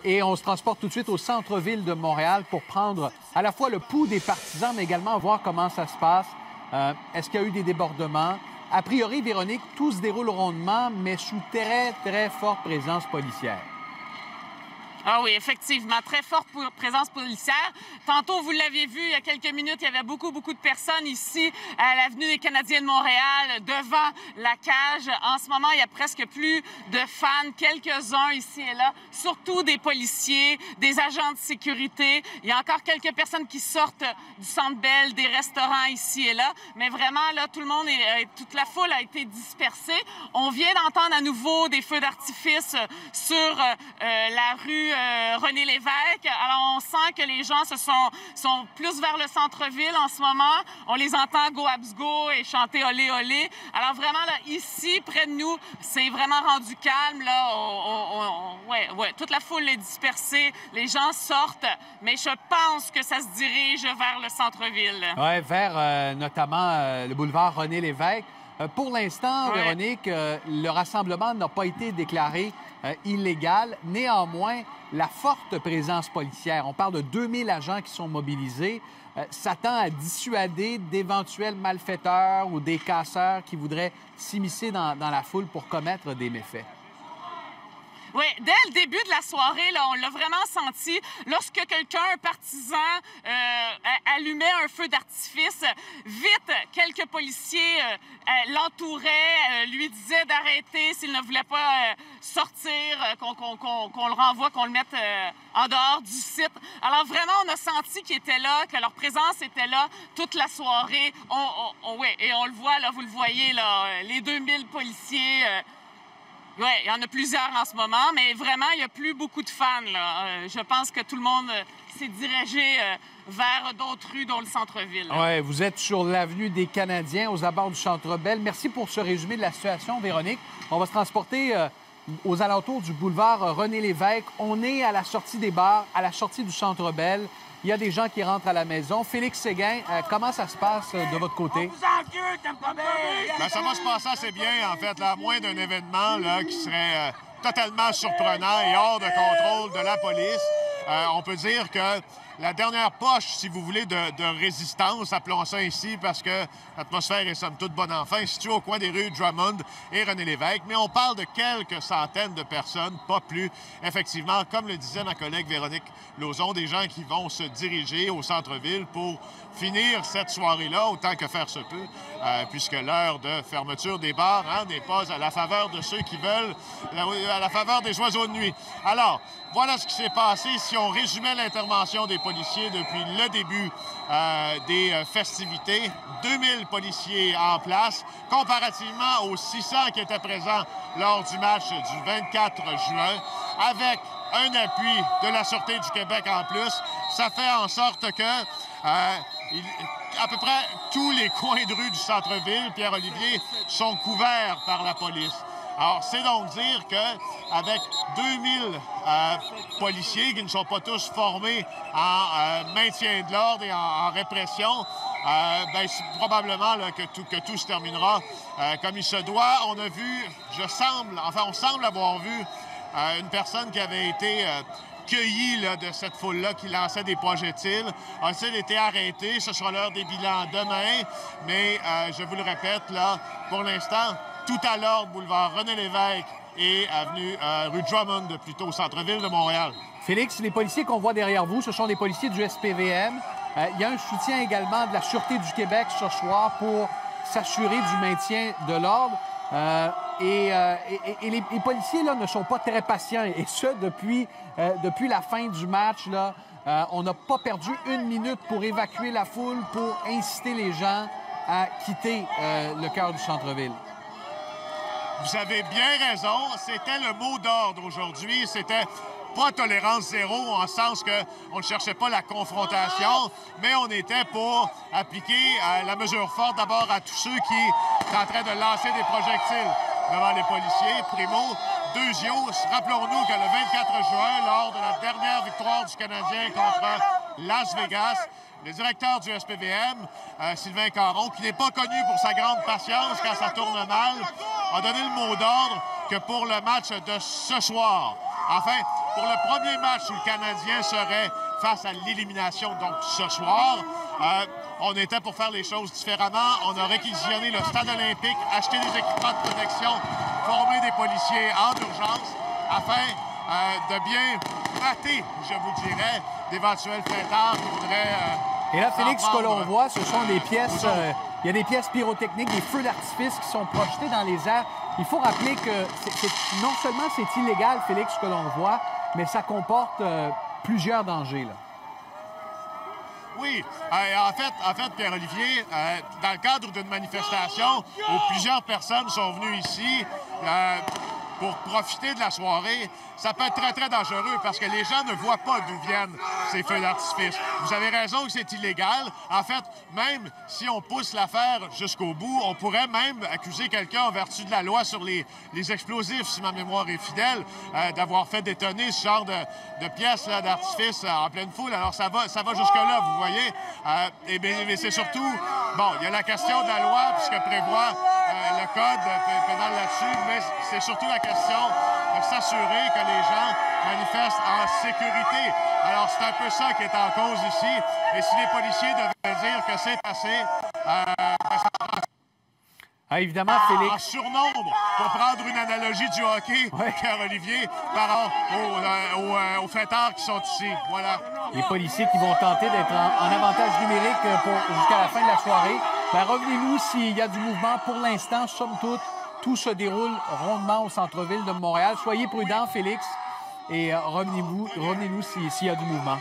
Et on se transporte tout de suite au centre-ville de Montréal pour prendre à la fois le pouls des partisans, mais également voir comment ça se passe. Est-ce qu'il y a eu des débordements? A priori, Véronique, tout se déroule rondement, mais sous très, très forte présence policière. Ah oui, effectivement, très forte présence policière. Tantôt, vous l'aviez vu, il y a quelques minutes, il y avait beaucoup de personnes ici à l'Avenue des Canadiens de Montréal, devant la cage. En ce moment, il y a presque plus de fans, quelques-uns ici et là, surtout des policiers, des agents de sécurité. Il y a encore quelques personnes qui sortent du Centre Bell, des restaurants ici et là. Mais vraiment, là, toute la foule a été dispersée. On vient d'entendre à nouveau des feux d'artifice sur la rue René Lévesque. Alors, on sent que les gens sont plus vers le centre-ville en ce moment. On les entend go abs go et chanter olé olé. Alors, vraiment, là, ici, près de nous, c'est vraiment rendu calme. Là, toute la foule est dispersée. Les gens sortent, mais je pense que ça se dirige vers le centre-ville. Oui, vers notamment le boulevard René Lévesque. Pour l'instant, ouais. Véronique, le rassemblement n'a pas été déclaré illégal. Néanmoins, la forte présence policière, on parle de 2000 agents qui sont mobilisés, s'attend à dissuader d'éventuels malfaiteurs ou des casseurs qui voudraient s'immiscer dans la foule pour commettre des méfaits. Oui, dès le début de la soirée, là, on l'a vraiment senti. Lorsque quelqu'un, un partisan, allumait un feu d'artifice, vite, quelques policiers l'entouraient, lui disaient d'arrêter s'il ne voulait pas sortir, qu'on le renvoie, qu'on le mette en dehors du site. Alors vraiment, on a senti qu'ils étaient là, que leur présence était là toute la soirée. Oui, et on le voit, là, vous le voyez, là, les 2000 policiers... Oui, il y en a plusieurs en ce moment, mais vraiment, il n'y a plus beaucoup de fans, là. Je pense que tout le monde s'est dirigé vers d'autres rues, dont le centre-ville. Oui, vous êtes sur l'avenue des Canadiens, aux abords du Centre Bell. Merci pour ce résumé de la situation, Véronique. On va se transporter aux alentours du boulevard René Lévesque. On est à la sortie des bars, à la sortie du Centre Bell. Il y a des gens qui rentrent à la maison. Félix Séguin, comment ça se passe de votre côté? Ben, ça va se passer assez bien, en fait, là, à moins d'un événement là, qui serait totalement surprenant et hors de contrôle de la police. On peut dire que la dernière poche, si vous voulez, de résistance, appelons ça ici, parce que l'atmosphère est somme toute bonne enfant, située au coin des rues Drummond et René Lévesque. Mais on parle de quelques centaines de personnes, pas plus. Effectivement, comme le disait ma collègue Véronique Lauzon, des gens qui vont se diriger au centre-ville pour finir cette soirée-là, autant que faire se peut, puisque l'heure de fermeture des bars n'est pas à la faveur de ceux qui veulent, à la faveur des oiseaux de nuit. Alors, voilà ce qui s'est passé. Si on résumait l'intervention des policiers depuis le début des festivités, 2000 policiers en place, comparativement aux 600 qui étaient présents lors du match du 24 juin, avec un appui de la Sûreté du Québec en plus. Ça fait en sorte que à peu près tous les coins de rue du centre-ville, Pierre-Olivier, sont couverts par la police. Alors, c'est donc dire qu'avec 2000 policiers qui ne sont pas tous formés en maintien de l'ordre et en répression, c'est probablement là, que tout se terminera comme il se doit. On a vu, on semble avoir vu une personne qui avait été cueilli là, de cette foule-là qui lançait des projectiles. A-t-il été arrêté? Ce sera l'heure des bilans demain. Mais je vous le répète, là, pour l'instant, tout à l'ordre, boulevard René Lévesque et avenue rue Drummond, plutôt au centre-ville de Montréal. Félix, les policiers qu'on voit derrière vous, ce sont des policiers du SPVM. Il y a un soutien également de la Sûreté du Québec ce soir pour s'assurer du maintien de l'ordre. Les policiers là, ne sont pas très patients, et ce, depuis la fin du match. Là, on n'a pas perdu une minute pour évacuer la foule, pour inciter les gens à quitter le cœur du centre-ville. Vous avez bien raison. C'était le mot d'ordre aujourd'hui. C'était pas tolérance zéro, en sens qu'on ne cherchait pas la confrontation, mais on était pour appliquer la mesure forte d'abord à tous ceux qui tenteraient de lancer des projectiles devant les policiers. Primo. Deuxio, rappelons-nous que le 24 juin, lors de la dernière victoire du Canadien contre Las Vegas, le directeur du SPVM, Sylvain Caron, qui n'est pas connu pour sa grande patience quand ça tourne mal, a donné le mot d'ordre que pour le match de ce soir, enfin, pour le premier match où le Canadien serait face à l'élimination, donc ce soir, on était pour faire les choses différemment. On a réquisitionné le stade olympique, acheté des équipements de protection, formé des policiers en urgence afin de bien mater, je vous dirais, d'éventuels fêtards qui voudraient... Et là, Félix, ce que l'on voit, ce sont des pièces... il y a des pièces pyrotechniques, des feux d'artifice qui sont projetés dans les airs. Il faut rappeler que non seulement c'est illégal, Félix, ce que l'on voit, mais ça comporte plusieurs dangers, là. Oui. En fait, Pierre-Olivier, dans le cadre d'une manifestation où plusieurs personnes sont venues ici pour profiter de la soirée, ça peut être très, très dangereux parce que les gens ne voient pas d'où viennent ces feux d'artifice. Vous avez raison que c'est illégal. En fait, même si on pousse l'affaire jusqu'au bout, on pourrait même accuser quelqu'un en vertu de la loi sur les explosifs, si ma mémoire est fidèle, d'avoir fait détonner ce genre de pièces d'artifice en pleine foule. Alors, ça va jusque-là, vous voyez. Mais c'est surtout... Bon, il y a la question de la loi, puisque prévoit le code pénal là-dessus, mais c'est surtout la question de s'assurer que les gens manifestent en sécurité. Alors, c'est un peu ça qui est en cause ici. Et si les policiers devaient dire que c'est assez... évidemment, Félix. En surnombre, pour prendre une analogie du hockey, Pierre-Olivier, par rapport aux fêtards qui sont ici. Voilà. Les policiers qui vont tenter d'être en avantage numérique jusqu'à la fin de la soirée. Ben, revenez-nous s'il y a du mouvement. Pour l'instant, somme toute, tout se déroule rondement au centre-ville de Montréal. Soyez prudents, Félix, et revenez-nous s'il y a du mouvement.